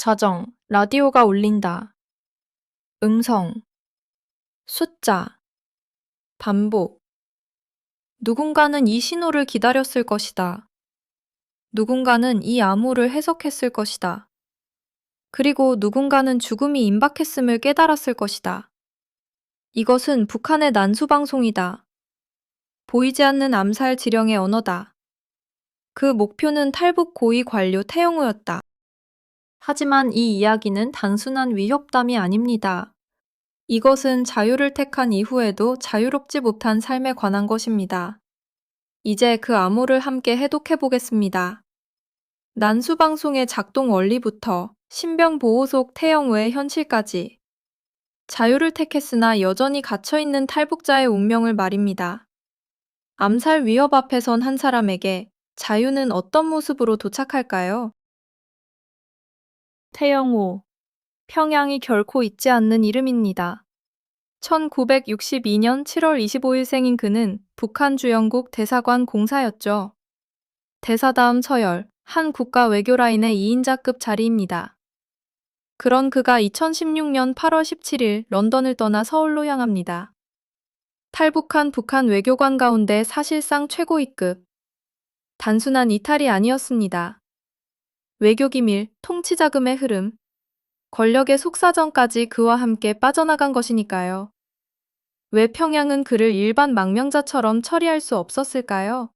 자정, 라디오가 울린다. 음성, 숫자, 반복. 누군가는 이 신호를 기다렸을 것이다. 누군가는 이 암호를 해석했을 것이다. 그리고 누군가는 죽음이 임박했음을 깨달았을 것이다. 이것은 북한의 난수방송이다. 보이지 않는 암살 지령의 언어다. 그 목표는 탈북 고위 관료 태영호였다. 하지만 이 이야기는 단순한 위협담이 아닙니다. 이것은 자유를 택한 이후에도 자유롭지 못한 삶에 관한 것입니다. 이제 그 암호를 함께 해독해 보겠습니다. 난수방송의 작동 원리부터 신병보호속 태영우의 현실까지 자유를 택했으나 여전히 갇혀있는 탈북자의 운명을 말입니다. 암살 위협 앞에 선 한 사람에게 자유는 어떤 모습으로 도착할까요? 태영호, 평양이 결코 잊지 않는 이름입니다. 1962년 7월 25일 생인 그는 북한 주영국 대사관 공사였죠. 대사 다음 서열, 한 국가 외교 라인의 2인자급 자리입니다. 그런 그가 2016년 8월 17일 런던을 떠나 서울로 향합니다. 탈북한 북한 외교관 가운데 사실상 최고위급. 단순한 이탈이 아니었습니다. 외교기밀, 통치자금의 흐름, 권력의 속사정까지 그와 함께 빠져나간 것이니까요. 왜 평양은 그를 일반 망명자처럼 처리할 수 없었을까요?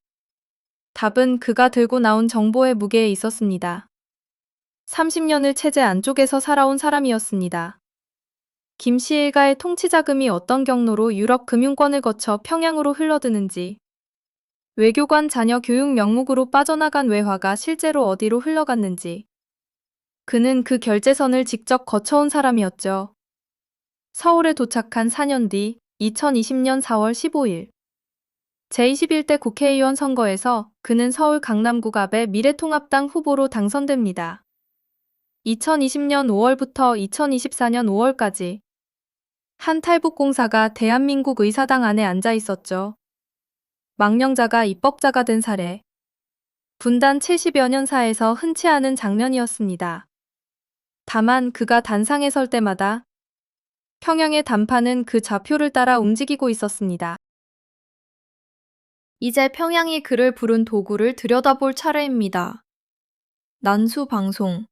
답은 그가 들고 나온 정보의 무게에 있었습니다. 30년을 체제 안쪽에서 살아온 사람이었습니다. 김씨 일가의 통치자금이 어떤 경로로 유럽 금융권을 거쳐 평양으로 흘러드는지, 외교관 자녀 교육 명목으로 빠져나간 외화가 실제로 어디로 흘러갔는지, 그는 그 결제선을 직접 거쳐온 사람이었죠. 서울에 도착한 4년 뒤 2020년 4월 15일 제21대 국회의원 선거에서 그는 서울 강남구갑의 미래통합당 후보로 당선됩니다. 2020년 5월부터 2024년 5월까지 한 탈북공사가 대한민국 의사당 안에 앉아 있었죠. 망명자가 입법자가 된 사례. 분단 70여 년 사에서 흔치 않은 장면이었습니다. 다만 그가 단상에 설 때마다 평양의 단파는 그 좌표를 따라 움직이고 있었습니다. 이제 평양이 그를 부른 도구를 들여다볼 차례입니다. 난수 방송.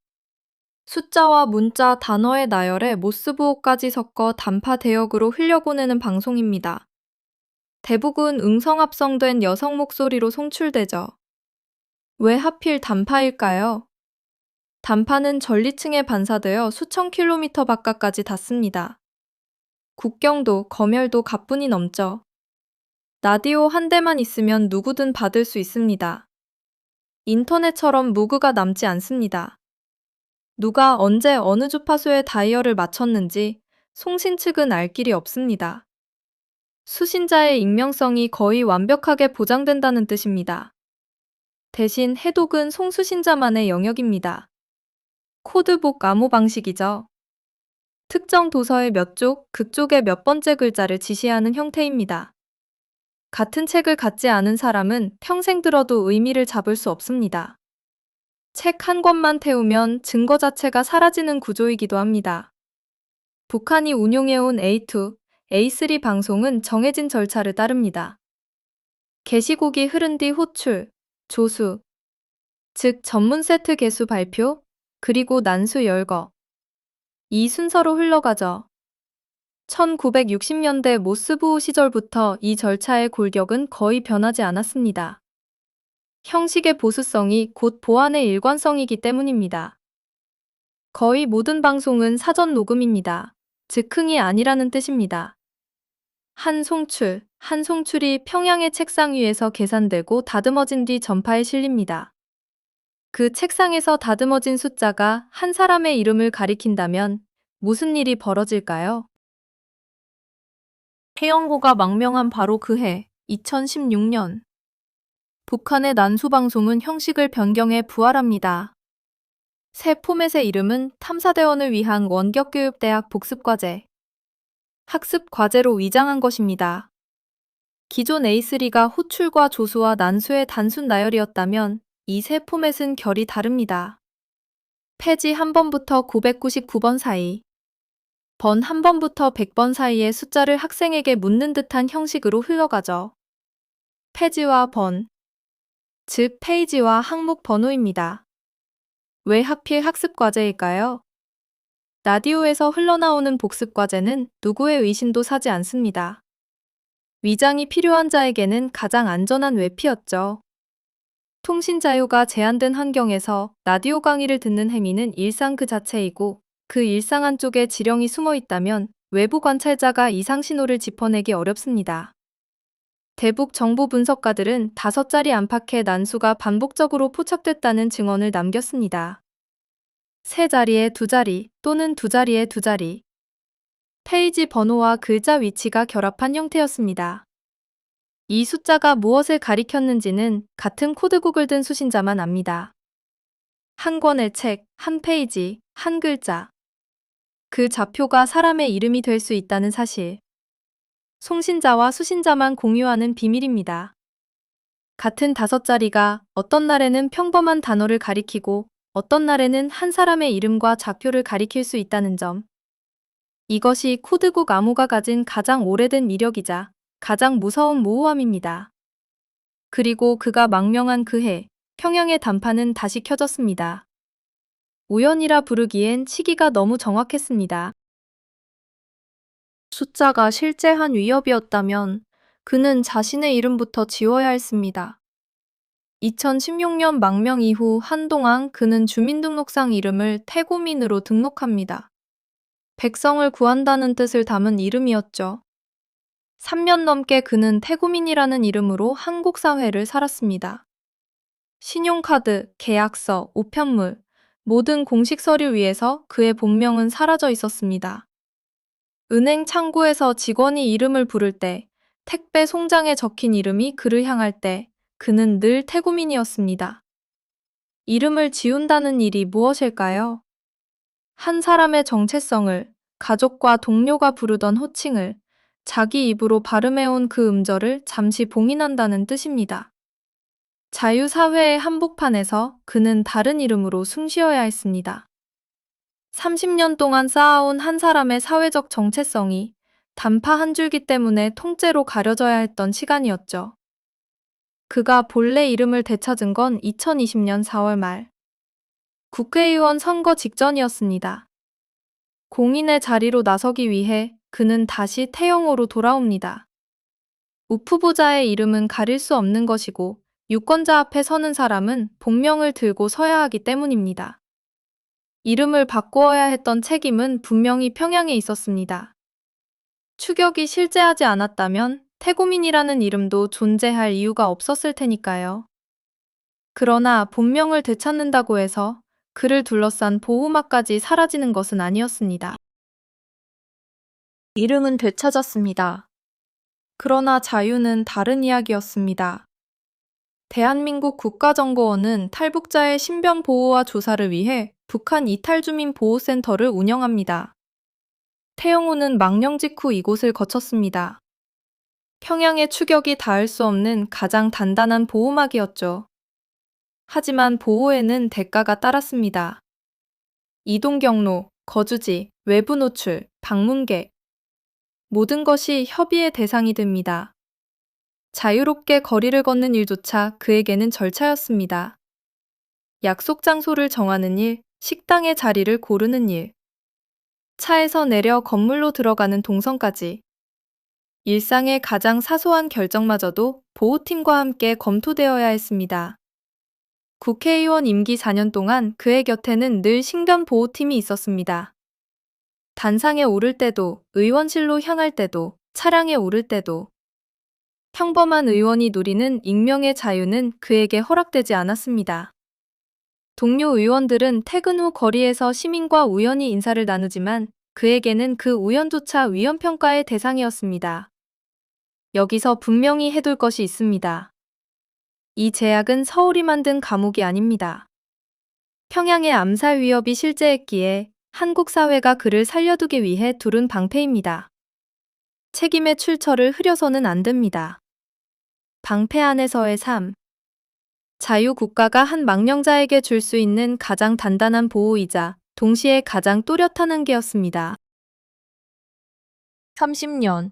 숫자와 문자, 단어의 나열에 모스부호까지 섞어 단파 대역으로 흘려보내는 방송입니다. 대부분 음성합성된 여성 목소리로 송출되죠. 왜 하필 단파일까요? 단파는 전리층에 반사되어 수천 킬로미터 바깥까지 닿습니다. 국경도 검열도 가뿐히 넘죠. 라디오 한 대만 있으면 누구든 받을 수 있습니다. 인터넷처럼 무구가 남지 않습니다. 누가 언제 어느 주파수의 다이얼을 맞췄는지 송신 측은 알 길이 없습니다. 수신자의 익명성이 거의 완벽하게 보장된다는 뜻입니다. 대신 해독은 송수신자만의 영역입니다. 코드북 암호 방식이죠. 특정 도서의 몇 쪽, 극쪽의 몇 번째 글자를 지시하는 형태입니다. 같은 책을 갖지 않은 사람은 평생 들어도 의미를 잡을 수 없습니다. 책 한 권만 태우면 증거 자체가 사라지는 구조이기도 합니다. 북한이 운용해온 A2, A3 방송은 정해진 절차를 따릅니다. 게시곡이 흐른 뒤 호출, 조수, 즉 전문 세트 개수 발표, 그리고 난수 열거. 이 순서로 흘러가죠. 1960년대 모스부호 시절부터 이 절차의 골격은 거의 변하지 않았습니다. 형식의 보수성이 곧 보안의 일관성이기 때문입니다. 거의 모든 방송은 사전 녹음입니다. 즉흥이 아니라는 뜻입니다. 한 송출이 평양의 책상 위에서 계산되고 다듬어진 뒤 전파에 실립니다. 그 책상에서 다듬어진 숫자가 한 사람의 이름을 가리킨다면 무슨 일이 벌어질까요? 태영호가 망명한 바로 그 해, 2016년. 북한의 난수방송은 형식을 변경해 부활합니다. 새 포맷의 이름은 탐사대원을 위한 원격교육대학 복습과제. 학습과제로 위장한 것입니다. 기존 A3가 호출과 조수와 난수의 단순 나열이었다면 이 새 포맷은 결이 다릅니다. 페이지 1번부터 999번 사이, 번 1번부터 100번 사이의 숫자를 학생에게 묻는 듯한 형식으로 흘러가죠. 페이지와 번, 즉 페이지와 항목 번호입니다. 왜 하필 학습과제일까요? 라디오에서 흘러나오는 복습과제는 누구의 의심도 사지 않습니다. 위장이 필요한 자에게는 가장 안전한 외피였죠. 통신 자유가 제한된 환경에서 라디오 강의를 듣는 행위는 일상 그 자체이고 그 일상 안쪽에 지령이 숨어 있다면 외부 관찰자가 이상 신호를 짚어내기 어렵습니다. 대북 정보 분석가들은 5자리 안팎의 난수가 반복적으로 포착됐다는 증언을 남겼습니다. 3자리에 2자리 또는 2자리에 2자리. 페이지 번호와 글자 위치가 결합한 형태였습니다. 이 숫자가 무엇을 가리켰는지는 같은 코드국을 든 수신자만 압니다. 한 권의 책, 한 페이지, 한 글자. 그 좌표가 사람의 이름이 될 수 있다는 사실. 송신자와 수신자만 공유하는 비밀입니다. 같은 5자리가 어떤 날에는 평범한 단어를 가리키고 어떤 날에는 한 사람의 이름과 좌표를 가리킬 수 있다는 점. 이것이 코드국 암호가 가진 가장 오래된 위력이자 가장 무서운 모호함입니다. 그리고 그가 망명한 그 해, 평양의 단판은 다시 켜졌습니다. 우연이라 부르기엔 시기가 너무 정확했습니다. 숫자가 실제한 위협이었다면 그는 자신의 이름부터 지워야 했습니다. 2016년 망명 이후 한동안 그는 주민등록상 이름을 태고민으로 등록합니다. 백성을 구한다는 뜻을 담은 이름이었죠. 3년 넘게 그는 태고민이라는 이름으로 한국 사회를 살았습니다. 신용카드, 계약서, 우편물, 모든 공식 서류 위에서 그의 본명은 사라져 있었습니다. 은행 창구에서 직원이 이름을 부를 때, 택배 송장에 적힌 이름이 그를 향할 때, 그는 늘 태고민이었습니다. 이름을 지운다는 일이 무엇일까요? 한 사람의 정체성을, 가족과 동료가 부르던 호칭을, 자기 입으로 발음해온 그 음절을 잠시 봉인한다는 뜻입니다. 자유사회의 한복판에서 그는 다른 이름으로 숨쉬어야 했습니다. 30년 동안 쌓아온 한 사람의 사회적 정체성이 단파 한 줄기 때문에 통째로 가려져야 했던 시간이었죠. 그가 본래 이름을 되찾은 건 2020년 4월 말. 국회의원 선거 직전이었습니다. 공인의 자리로 나서기 위해 그는 다시 태영호로 돌아옵니다. 우프보자의 이름은 가릴 수 없는 것이고 유권자 앞에 서는 사람은 본명을 들고 서야 하기 때문입니다. 이름을 바꾸어야 했던 책임은 분명히 평양에 있었습니다. 추격이 실제하지 않았다면 태고민이라는 이름도 존재할 이유가 없었을 테니까요. 그러나 본명을 되찾는다고 해서 그를 둘러싼 보호막까지 사라지는 것은 아니었습니다. 이름은 되찾았습니다. 그러나 자유는 다른 이야기였습니다. 대한민국 국가정보원은 탈북자의 신변 보호와 조사를 위해 북한 이탈주민 보호센터를 운영합니다. 태영호는 망령 직후 이곳을 거쳤습니다. 평양의 추격이 닿을 수 없는 가장 단단한 보호막이었죠. 하지만 보호에는 대가가 따랐습니다. 이동 경로, 거주지, 외부 노출, 방문객. 모든 것이 협의의 대상이 됩니다. 자유롭게 거리를 걷는 일조차 그에게는 절차였습니다. 약속 장소를 정하는 일, 식당의 자리를 고르는 일. 차에서 내려 건물로 들어가는 동선까지. 일상의 가장 사소한 결정마저도 보호팀과 함께 검토되어야 했습니다. 국회의원 임기 4년 동안 그의 곁에는 늘 신변 보호팀이 있었습니다. 단상에 오를 때도, 의원실로 향할 때도, 차량에 오를 때도. 평범한 의원이 누리는 익명의 자유는 그에게 허락되지 않았습니다. 동료 의원들은 퇴근 후 거리에서 시민과 우연히 인사를 나누지만 그에게는 그 우연조차 위헌평가의 대상이었습니다. 여기서 분명히 해둘 것이 있습니다. 이 제약은 서울이 만든 감옥이 아닙니다. 평양의 암살 위협이 실제했기에 한국 사회가 그를 살려두기 위해 두른 방패입니다. 책임의 출처를 흐려서는 안 됩니다. 방패 안에서의 삶. 자유국가가 한 망명자에게 줄 수 있는 가장 단단한 보호이자 동시에 가장 또렷한 한계였습니다. 30년.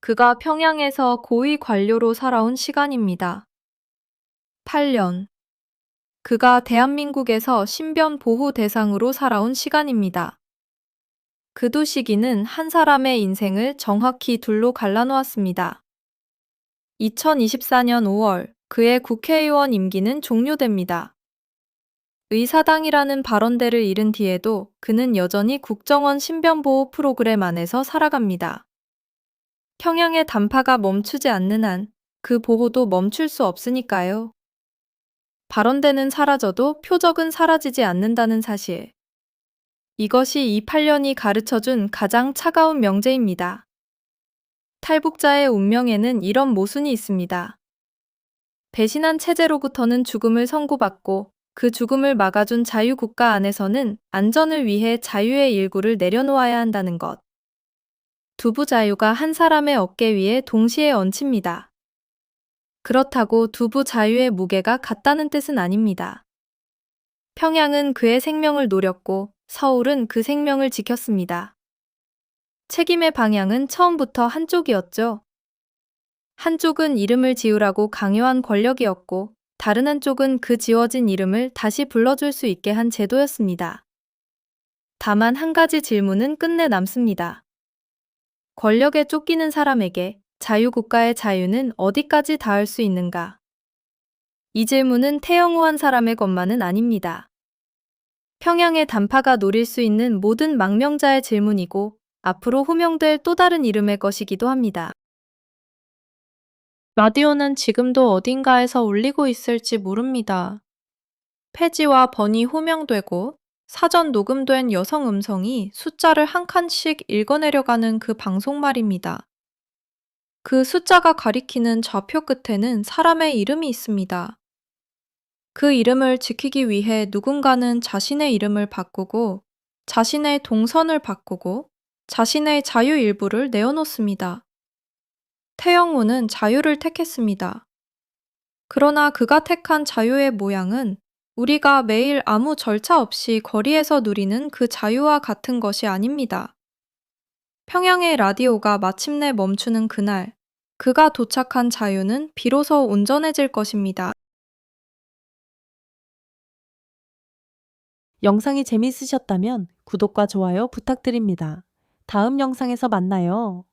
그가 평양에서 고위 관료로 살아온 시간입니다. 8년. 그가 대한민국에서 신변 보호 대상으로 살아온 시간입니다. 그 두 시기는 한 사람의 인생을 정확히 둘로 갈라놓았습니다. 2024년 5월 그의 국회의원 임기는 종료됩니다. 의사당이라는 발언대를 잃은 뒤에도 그는 여전히 국정원 신변보호 프로그램 안에서 살아갑니다. 평양의 단파가 멈추지 않는 한 그 보호도 멈출 수 없으니까요. 발언대는 사라져도 표적은 사라지지 않는다는 사실. 이것이 이 8년이 가르쳐준 가장 차가운 명제입니다. 탈북자의 운명에는 이런 모순이 있습니다. 배신한 체제로부터는 죽음을 선고받고 그 죽음을 막아준 자유국가 안에서는 안전을 위해 자유의 일구를 내려놓아야 한다는 것. 두부 자유가 한 사람의 어깨 위에 동시에 얹힙니다. 그렇다고 두부 자유의 무게가 같다는 뜻은 아닙니다. 평양은 그의 생명을 노렸고 서울은 그 생명을 지켰습니다. 책임의 방향은 처음부터 한쪽이었죠. 한쪽은 이름을 지우라고 강요한 권력이었고 다른 한쪽은 그 지워진 이름을 다시 불러줄 수 있게 한 제도였습니다. 다만 한 가지 질문은 끝내 남습니다. 권력에 쫓기는 사람에게 자유국가의 자유는 어디까지 닿을 수 있는가? 이 질문은 태영호 한 사람의 것만은 아닙니다. 평양의 단파가 노릴 수 있는 모든 망명자의 질문이고 앞으로 호명될 또 다른 이름의 것이기도 합니다. 라디오는 지금도 어딘가에서 울리고 있을지 모릅니다. 폐지와 번이 호명되고 사전 녹음된 여성 음성이 숫자를 한 칸씩 읽어내려가는 그 방송 말입니다. 그 숫자가 가리키는 좌표 끝에는 사람의 이름이 있습니다. 그 이름을 지키기 위해 누군가는 자신의 이름을 바꾸고 자신의 동선을 바꾸고 자신의 자유 일부를 내어놓습니다. 태영호는 자유를 택했습니다. 그러나 그가 택한 자유의 모양은 우리가 매일 아무 절차 없이 거리에서 누리는 그 자유와 같은 것이 아닙니다. 평양의 라디오가 마침내 멈추는 그날, 그가 도착한 자유는 비로소 온전해질 것입니다. 영상이 재밌으셨다면 구독과 좋아요 부탁드립니다. 다음 영상에서 만나요.